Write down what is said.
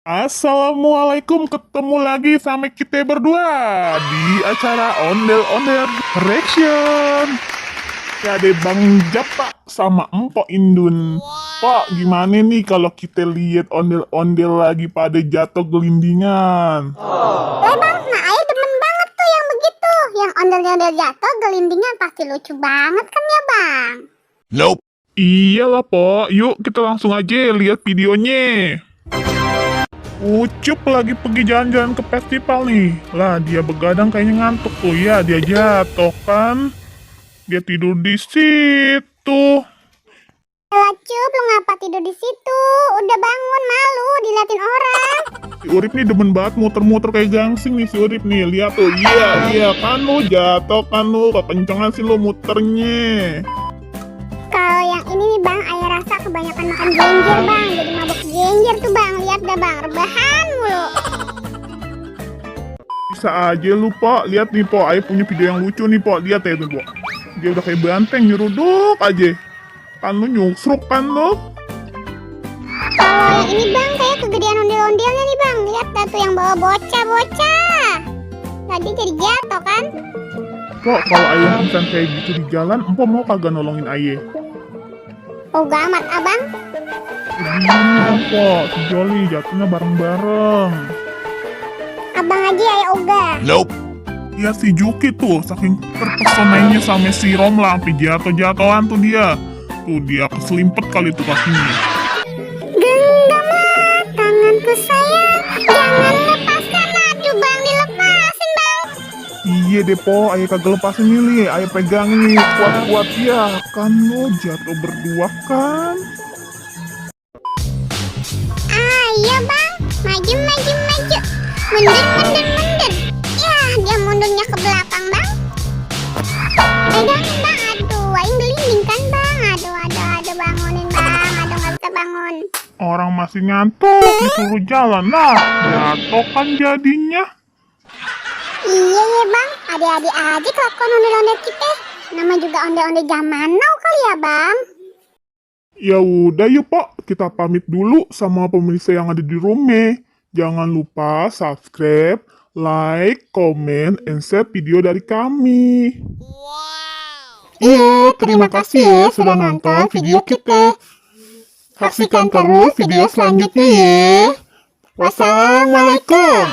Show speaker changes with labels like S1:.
S1: Assalamualaikum, ketemu lagi sama kita berdua di acara Ondel-Ondel Reaction. Ya ada Bang Japa sama Empok Indun. Pak, gimana nih kalau kita lihat ondel-ondel lagi pada jatuh gelindingan?
S2: Bang, nah Ayah demen banget tuh yang begitu. Yang ondel-ondel jatuh gelindingan pasti lucu banget kan ya Bang?
S1: Nope. Iyalah, Po. Yuk kita langsung aja lihat videonya. Ucup lagi pergi jalan-jalan ke festival nih. Lah, dia begadang kayaknya ngantuk tuh. Ya, dia jatuh kan. Dia tidur di situ.
S2: Elah Cup, lu ngapa tidur di situ? Udah bangun, malu diliatin orang.
S1: Si Urip nih demen banget muter-muter kayak gangsing nih si Urip nih. Lihat tuh. Iya kan lu jatuh kan lu. Kekencengan sih lu muternya.
S2: Kalau yang ini nih Bang, Ayah rasa kebanyakan makan genjer Bang. Jadi mabuk genjer tuh Bang. Lihat dah Bang, rebahan mulu.
S1: Bisa aja lu, Pak. Lihat nih, Pak. Ayo punya video yang lucu nih, Pak. Lihat ya tuh, Pak. Dia udah kayak banteng, nyeruduk aja. Kan lu nyusruk kan lu.
S2: Kalau yang ini Bang, kayak kegedean ondel-ondelnya nih Bang. Lihat dah tuh yang bawa bocah-bocah. Tadi jadi jatuh kan?
S1: Kok kalau ayah pingsan kayak gitu di jalan, empok mau kagak nolongin ayah?
S2: Oh gamat abang.
S1: Begini empok, si Joli jatuhnya bareng-bareng.
S2: Abang aja ya ogah.
S1: Nope. Ya si Juki tuh, saking terpesonanya sama si Romla, sampai jatuh-jatuhan tuh dia. Tuh dia keselimpet kali tuh kakinya.
S2: Genggamlah tanganku sayang, jangan lepaskan. Aduh Bang, dilepasin Bang.
S1: Iya deh Po, ayah kagak lepasin ini, ayah pegangin nih kuat-kuat ya. Kan lo jatuh berdua kan?
S2: Ayo Bang, maju. Mundur. Ya, dia mundurnya ke belakang Bang. Pegangin Bang, aduh, aing gelinding kan Bang. Aduh, bangunin Bang, aduh gak bisa bangun.
S1: Orang masih ngantuk, disuruh jalan lah. Jatuh kan jadinya.
S2: Iya ya Bang, adik-adik aja kelakuan ondel-ondel kita. Nama juga ondel-ondel zaman now kali ya Bang.
S1: Ya udah yuk Pak, kita pamit dulu sama pemirsa yang ada di rumah. Jangan lupa subscribe, like, comment, and share video dari kami.
S2: Iya, terima kasih ya sudah nonton video kita. Saksikan terus video selanjutnya ya. Wassalamualaikum.